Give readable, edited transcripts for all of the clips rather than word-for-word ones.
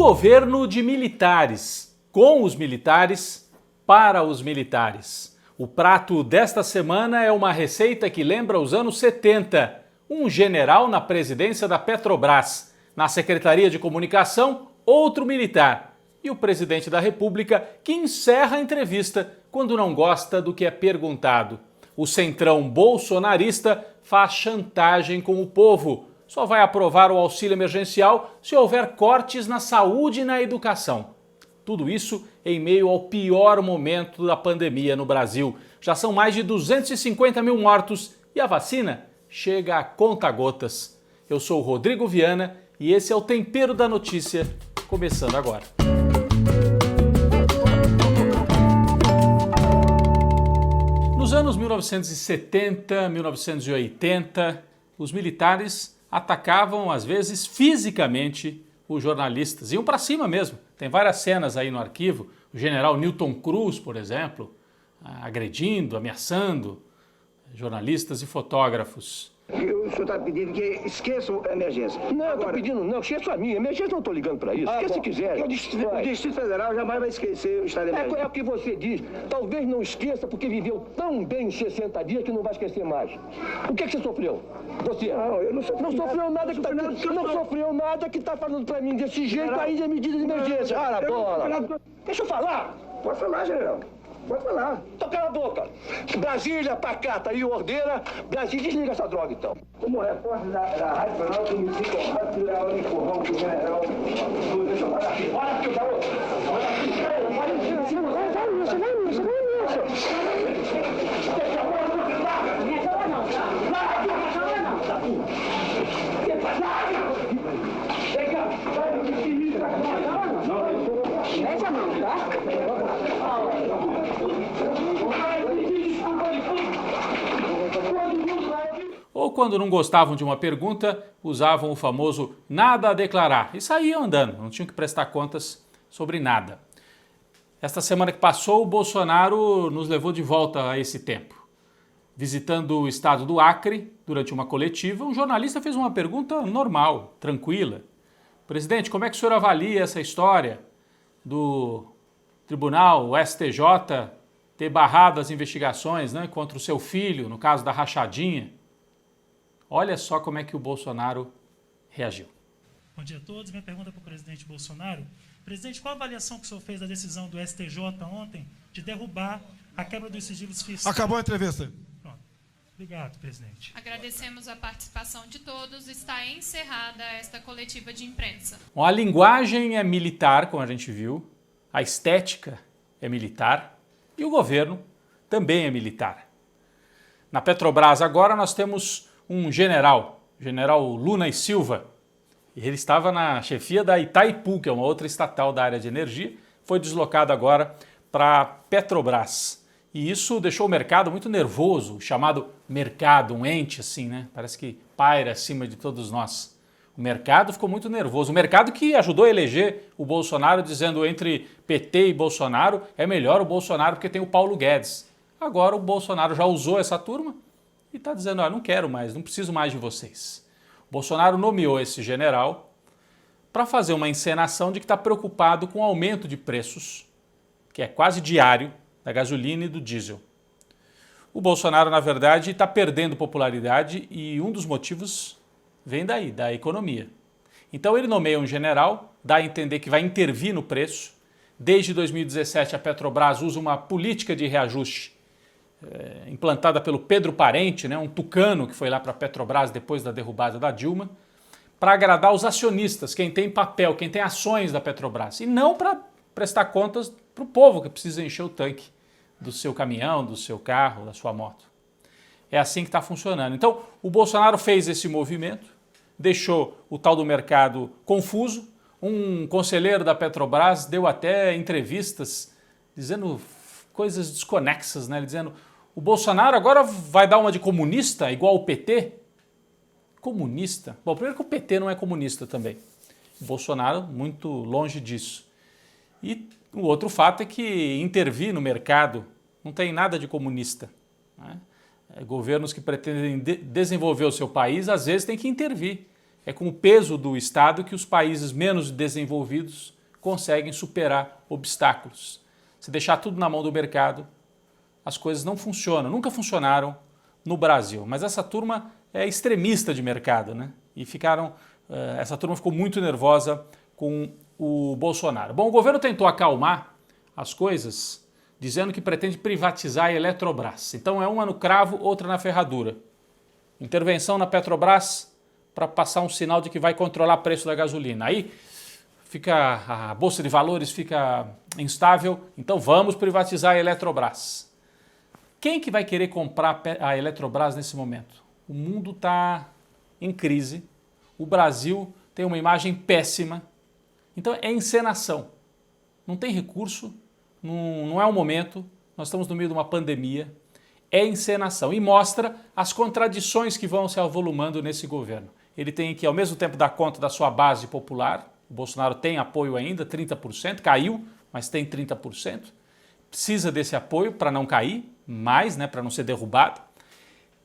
governo de militares, com os militares, para os militares. O prato desta semana é uma receita que lembra os anos 70. Um general na presidência da Petrobras. Na Secretaria de Comunicação, outro militar. E o presidente da República que encerra a entrevista quando não gosta do que é perguntado. O centrão bolsonarista faz chantagem com o povo. Só vai aprovar o auxílio emergencial se houver cortes na saúde e na educação. Tudo isso em meio ao pior momento da pandemia no Brasil. Já são mais de 250 mil mortos e a vacina chega a conta-gotas. Eu sou o Rodrigo Viana e esse é o Tempero da Notícia, começando agora. Nos anos 1970, 1980, os militares atacavam, às vezes, fisicamente os jornalistas. Iam para cima mesmo. Tem várias cenas aí no arquivo. O general Newton Cruz, por exemplo, agredindo, ameaçando jornalistas e fotógrafos. O senhor está pedindo que esqueçam a emergência. Não, eu estou pedindo, não, esqueça a minha. Emergência não estou ligando para isso. Esqueça se quiser. O Distrito Federal jamais vai esquecer o estado de emergência. É o que você diz. Talvez não esqueça porque viveu tão bem os 60 dias que não vai esquecer mais. O que você sofreu? Você? Não, eu não sofri. Não sofreu nada que está não sofreu nada que está falando para mim desse jeito ainda é medida de emergência. Ah, bola. Deixa eu falar. Pode falar, general. Pode falar. Então cala a boca. Brasília, pacata e ordeira. Brasília, desliga essa droga então. Como repórter da Rádio Jornal, eu me sinto honrado de levar o empurrão que o general... Deixa eu falar aqui. Olha aqui, garoto. Olha aqui. Vai nisso. Mete a mão, tá? Ou quando não gostavam de uma pergunta, usavam o famoso nada a declarar e saíam andando, não tinham que prestar contas sobre nada. Esta semana que passou, o Bolsonaro nos levou de volta a esse tempo. Visitando o estado do Acre, durante uma coletiva, um jornalista fez uma pergunta normal, tranquila. Presidente, como é que o senhor avalia essa história do tribunal, o STJ, ter barrado as investigações, né, contra o seu filho, no caso da rachadinha? Olha só como é que o Bolsonaro reagiu. Bom dia a todos. Minha pergunta para o presidente Bolsonaro. Presidente, qual a avaliação que o senhor fez da decisão do STJ ontem de derrubar a quebra dos sigilos fiscais? Acabou a entrevista. Pronto. Obrigado, presidente. Agradecemos a participação de todos. Está encerrada esta coletiva de imprensa. Bom, a linguagem é militar, como a gente viu, a estética é militar e o governo também é militar. Na Petrobras agora nós temos um general Luna e Silva. Ele estava na chefia da Itaipu, que é uma outra estatal da área de energia, foi deslocado agora para Petrobras. E isso deixou o mercado muito nervoso, o chamado mercado, um ente assim, né? Parece que paira acima de todos nós. O mercado ficou muito nervoso. O mercado que ajudou a eleger o Bolsonaro, dizendo entre PT e Bolsonaro, é melhor o Bolsonaro porque tem o Paulo Guedes. Agora o Bolsonaro já usou essa turma e está dizendo, não quero mais, não preciso mais de vocês. O Bolsonaro nomeou esse general para fazer uma encenação de que está preocupado com o aumento de preços, que é quase diário, da gasolina e do diesel. O Bolsonaro, na verdade, está perdendo popularidade e um dos motivos vem daí, da economia. Então ele nomeia um general, dá a entender que vai intervir no preço. Desde 2017 a Petrobras usa uma política de reajuste implantada pelo Pedro Parente, né, um tucano que foi lá para a Petrobras depois da derrubada da Dilma, para agradar os acionistas, quem tem papel, quem tem ações da Petrobras, e não para prestar contas para o povo que precisa encher o tanque do seu caminhão, do seu carro, da sua moto. É assim que está funcionando. Então, o Bolsonaro fez esse movimento, deixou o tal do mercado confuso. Um conselheiro da Petrobras deu até entrevistas dizendo coisas desconexas, né? Ele dizendo, o Bolsonaro agora vai dar uma de comunista igual o PT? Comunista? Bom, primeiro que o PT não é comunista também. O Bolsonaro muito longe disso. E o outro fato é que intervir no mercado não tem nada de comunista, né? Governos que pretendem desenvolver o seu país, às vezes, têm que intervir. É com o peso do Estado que os países menos desenvolvidos conseguem superar obstáculos. Se deixar tudo na mão do mercado, as coisas não funcionam, nunca funcionaram no Brasil. Mas essa turma é extremista de mercado, né? E essa turma ficou muito nervosa com o Bolsonaro. Bom, o governo tentou acalmar as coisas dizendo que pretende privatizar a Eletrobras. Então é uma no cravo, outra na ferradura. Intervenção na Petrobras para passar um sinal de que vai controlar o preço da gasolina. Aí a Bolsa de Valores fica instável, então vamos privatizar a Eletrobras. Quem que vai querer comprar a Eletrobras nesse momento? O mundo está em crise, o Brasil tem uma imagem péssima, então é encenação. Não tem recurso, não é o momento, nós estamos no meio de uma pandemia, é encenação e mostra as contradições que vão se avolumando nesse governo. Ele tem que, ao mesmo tempo, dar conta da sua base popular. O Bolsonaro tem apoio ainda, 30%, caiu, mas tem 30%. Precisa desse apoio para não cair mais, né, para não ser derrubado.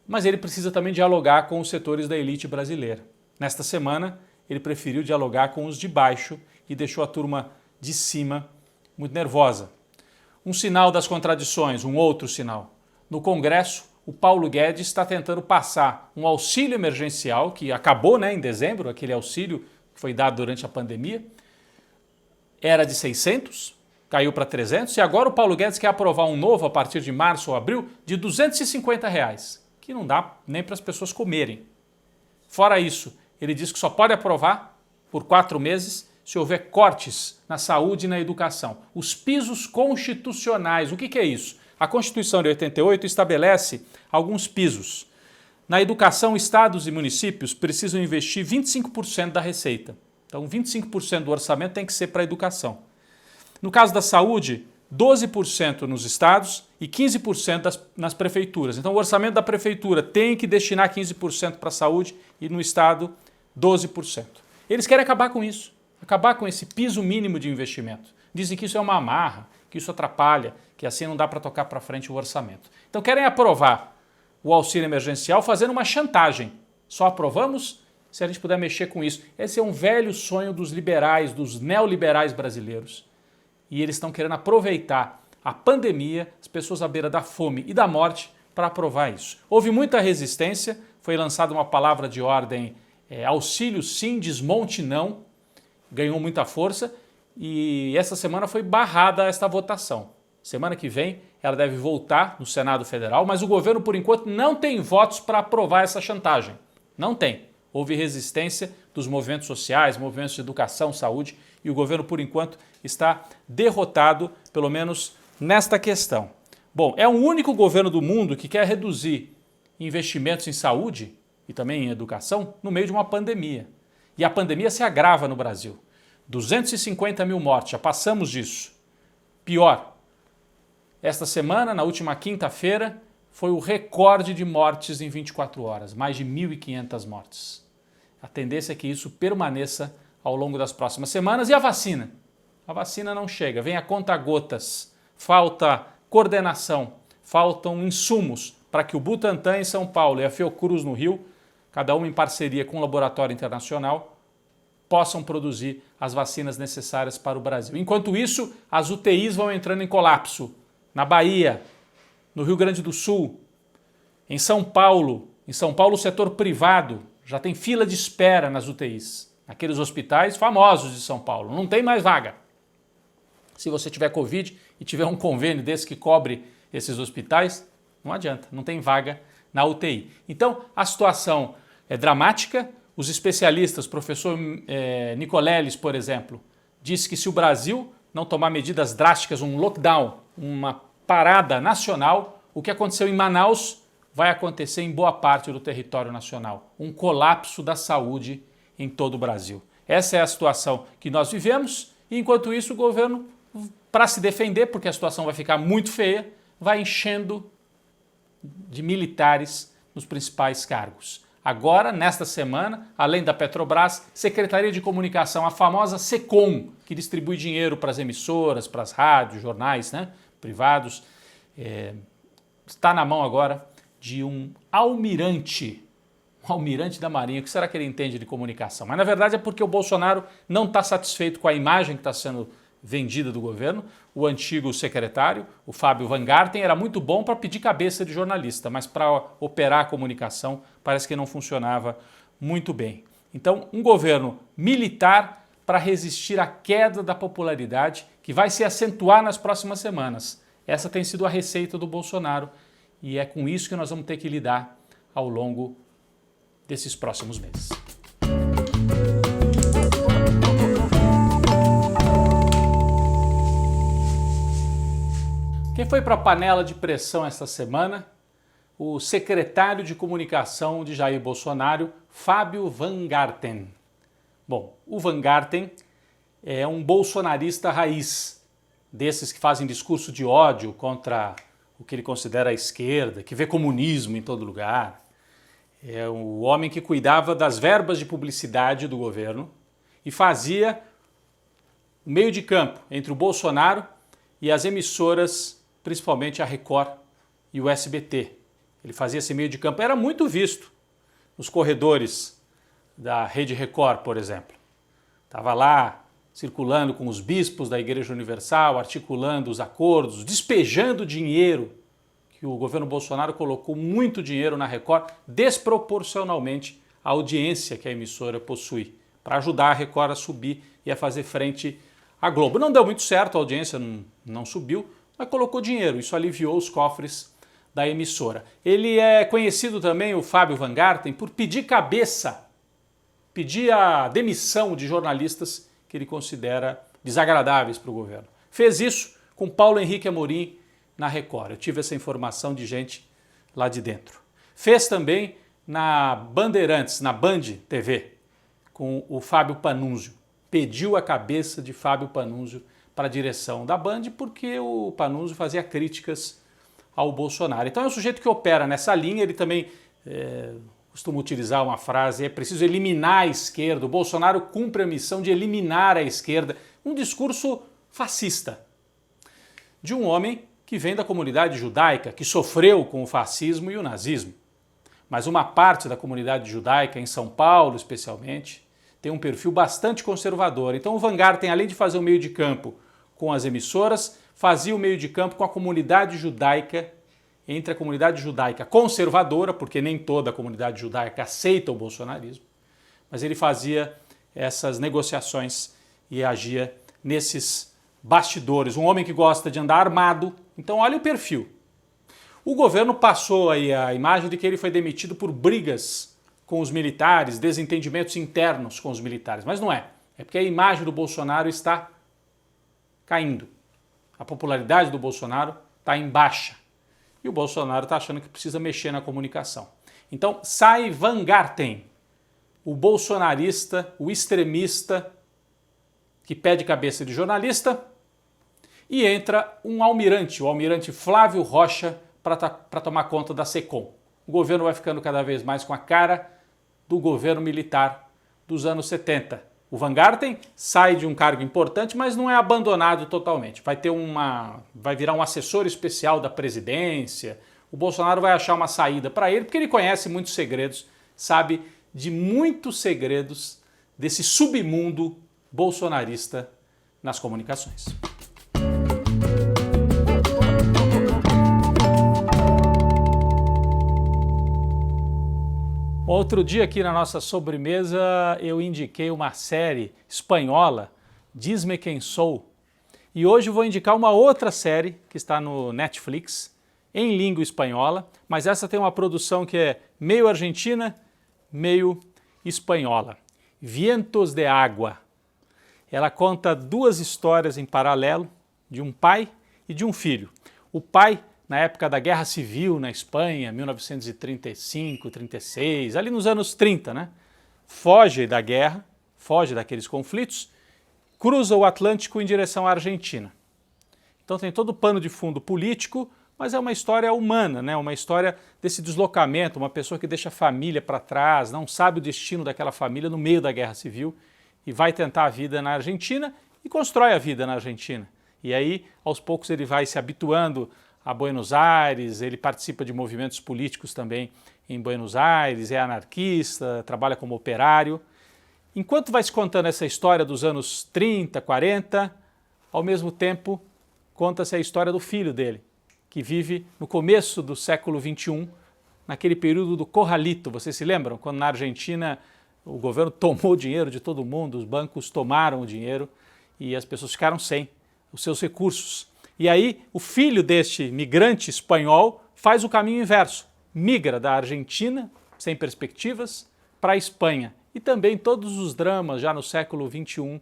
Mas ele precisa também dialogar com os setores da elite brasileira. Nesta semana, ele preferiu dialogar com os de baixo e deixou a turma de cima muito nervosa. Um sinal das contradições, um outro sinal. No Congresso, o Paulo Guedes está tentando passar um auxílio emergencial, que acabou, né, em dezembro, aquele auxílio que foi dado durante a pandemia, era de 600, caiu para 300, e agora o Paulo Guedes quer aprovar um novo, a partir de março ou abril, de R$250, que não dá nem para as pessoas comerem. Fora isso, ele diz que só pode aprovar por 4 meses se houver cortes na saúde e na educação. Os pisos constitucionais, o que é isso? A Constituição de 88 estabelece alguns pisos. Na educação, estados e municípios precisam investir 25% da receita. Então, 25% do orçamento tem que ser para a educação. No caso da saúde, 12% nos estados e 15% nas prefeituras. Então, o orçamento da prefeitura tem que destinar 15% para a saúde e no estado, 12%. Eles querem acabar com isso, acabar com esse piso mínimo de investimento. Dizem que isso é uma amarra, que isso atrapalha, que assim não dá para tocar para frente o orçamento. Então querem aprovar o auxílio emergencial fazendo uma chantagem. Só aprovamos se a gente puder mexer com isso. Esse é um velho sonho dos liberais, dos neoliberais brasileiros. E eles estão querendo aproveitar a pandemia, as pessoas à beira da fome e da morte, para aprovar isso. Houve muita resistência, foi lançada uma palavra de ordem, auxílio sim, desmonte não, ganhou muita força e essa semana foi barrada esta votação. Semana que vem ela deve voltar no Senado Federal, mas o governo, por enquanto, não tem votos para aprovar essa chantagem. Não tem. Houve resistência dos movimentos sociais, movimentos de educação, saúde, e o governo, por enquanto, está derrotado, pelo menos nesta questão. Bom, é o único governo do mundo que quer reduzir investimentos em saúde e também em educação no meio de uma pandemia. E a pandemia se agrava no Brasil. 250 mil mortes, já passamos disso. Pior, esta semana, na última quinta-feira, foi o recorde de mortes em 24 horas, mais de 1.500 mortes. A tendência é que isso permaneça ao longo das próximas semanas. E a vacina? A vacina não chega, vem a conta-gotas, falta coordenação, faltam insumos para que o Butantan em São Paulo e a Fiocruz no Rio, cada uma em parceria com um laboratório internacional, possam produzir as vacinas necessárias para o Brasil. Enquanto isso, as UTIs vão entrando em colapso. Na Bahia, no Rio Grande do Sul, em São Paulo o setor privado já tem fila de espera nas UTIs. Aqueles hospitais famosos de São Paulo, não tem mais vaga. Se você tiver Covid e tiver um convênio desse que cobre esses hospitais, não adianta, não tem vaga na UTI. Então, a situação é dramática. Os especialistas, o professor Nicoleles, por exemplo, disse que se o Brasil não tomar medidas drásticas, um lockdown, uma parada nacional, o que aconteceu em Manaus vai acontecer em boa parte do território nacional. Um colapso da saúde em todo o Brasil. Essa é a situação que nós vivemos e, enquanto isso, o governo, para se defender, porque a situação vai ficar muito feia, vai enchendo de militares nos principais cargos. Agora, nesta semana, além da Petrobras, Secretaria de Comunicação, a famosa SECOM, que distribui dinheiro para as emissoras, para as rádios, jornais, né, privados, está na mão agora de um almirante Um almirante da Marinha, o que será que ele entende de comunicação? Mas na verdade é porque o Bolsonaro não está satisfeito com a imagem que está sendo vendida do governo. O antigo secretário, o Fábio Van Garten, era muito bom para pedir cabeça de jornalista, mas para operar a comunicação parece que não funcionava muito bem. Então, um governo militar para resistir à queda da popularidade que vai se acentuar nas próximas semanas. Essa tem sido a receita do Bolsonaro e é com isso que nós vamos ter que lidar ao longo desses próximos meses. Quem foi para a panela de pressão esta semana? O secretário de comunicação de Jair Bolsonaro, Fábio Van Garten. Bom, o Van Garten é um bolsonarista raiz, desses que fazem discurso de ódio contra o que ele considera a esquerda, que vê comunismo em todo lugar. É o homem que cuidava das verbas de publicidade do governo e fazia o meio de campo entre o Bolsonaro e as emissoras, principalmente a Record e o SBT. Ele fazia esse meio de campo, era muito visto nos corredores da Rede Record, por exemplo. Estava lá circulando com os bispos da Igreja Universal, articulando os acordos, despejando dinheiro, que o governo Bolsonaro colocou muito dinheiro na Record, desproporcionalmente à audiência que a emissora possui, para ajudar a Record a subir e a fazer frente à Globo. Não deu muito certo, a audiência não subiu, mas colocou dinheiro, isso aliviou os cofres da emissora. Ele é conhecido também, o Fábio Van Garten, por pedir a demissão de jornalistas que ele considera desagradáveis para o governo. Fez isso com Paulo Henrique Amorim na Record. Eu tive essa informação de gente lá de dentro. Fez também na Bandeirantes, na Band TV, com o Fábio Panunzio. Pediu a cabeça de Fábio Panunzio para a direção da Band porque o Panunzio fazia críticas ao Bolsonaro. Então é um sujeito que opera nessa linha, ele também costuma utilizar uma frase, é preciso eliminar a esquerda, o Bolsonaro cumpre a missão de eliminar a esquerda, um discurso fascista de um homem que vem da comunidade judaica, que sofreu com o fascismo e o nazismo. Mas uma parte da comunidade judaica, em São Paulo especialmente, tem um perfil bastante conservador. Então o Van Garten, além de fazer o meio de campo com as emissoras, fazia o meio de campo com a comunidade judaica, entre a comunidade judaica conservadora, porque nem toda a comunidade judaica aceita o bolsonarismo, mas ele fazia essas negociações e agia nesses bastidores. Um homem que gosta de andar armado, então olha o perfil. O governo passou aí a imagem de que ele foi demitido por brigas com os militares, desentendimentos internos com os militares, mas não é. É porque a imagem do Bolsonaro está caindo. A popularidade do Bolsonaro está em baixa. E o Bolsonaro está achando que precisa mexer na comunicação. Então sai Van Garten, o bolsonarista, o extremista, que pede cabeça de jornalista, e entra um almirante, o almirante Flávio Rocha, para tomar conta da SECOM. O governo vai ficando cada vez mais com a cara do governo militar dos anos 70. O Van Garten sai de um cargo importante, mas não é abandonado totalmente. Vai virar um assessor especial da presidência. O Bolsonaro vai achar uma saída para ele, porque ele conhece muitos segredos, sabe de muitos segredos desse submundo bolsonarista nas comunicações. Outro dia aqui na nossa sobremesa eu indiquei uma série espanhola, Diz-me Quem Sou, e hoje vou indicar uma outra série que está no Netflix, em língua espanhola, mas essa tem uma produção que é meio argentina, meio espanhola. Vientos de Água. Ela conta duas histórias em paralelo, de um pai e de um filho. O pai, na época da Guerra Civil na Espanha, 1935, 36, ali nos anos 30, né? Foge da guerra, foge daqueles conflitos, cruza o Atlântico em direção à Argentina. Então tem todo o pano de fundo político, mas é uma história humana, né? Uma história desse deslocamento, uma pessoa que deixa a família para trás, não sabe o destino daquela família no meio da Guerra Civil e vai tentar a vida na Argentina e constrói a vida na Argentina. E aí, aos poucos, ele vai se habituando a Buenos Aires, ele participa de movimentos políticos também em Buenos Aires, é anarquista, trabalha como operário. Enquanto vai se contando essa história dos anos 30, 40, ao mesmo tempo conta-se a história do filho dele, que vive no começo do século XXI, naquele período do Corralito. Vocês se lembram? Quando na Argentina o governo tomou o dinheiro de todo mundo, os bancos tomaram o dinheiro e as pessoas ficaram sem os seus recursos. E aí o filho deste migrante espanhol faz o caminho inverso, migra da Argentina, sem perspectivas, para a Espanha. E também todos os dramas já no século XXI,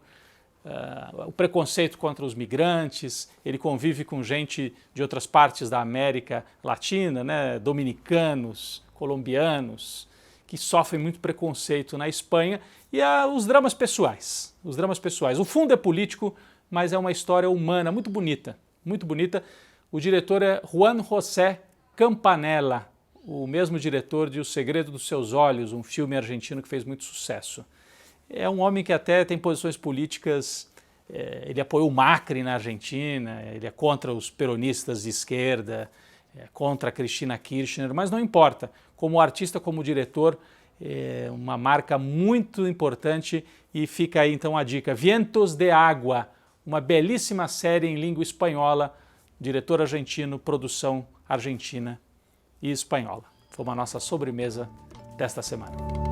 o preconceito contra os migrantes, ele convive com gente de outras partes da América Latina, né, dominicanos, colombianos, que sofrem muito preconceito na Espanha, e os dramas pessoais. Os dramas pessoais. O fundo é político, mas é uma história humana muito bonita, muito bonita. O diretor é Juan José Campanella, o mesmo diretor de O Segredo dos Seus Olhos, um filme argentino que fez muito sucesso. É um homem que até tem posições políticas, ele apoiou o Macri na Argentina, ele é contra os peronistas de esquerda, contra a Cristina Kirchner, mas não importa. Como artista, como diretor, é uma marca muito importante e fica aí então a dica. Vientos de Agua, uma belíssima série em língua espanhola, diretor argentino, produção argentina e espanhola. Foi uma nossa sobremesa desta semana.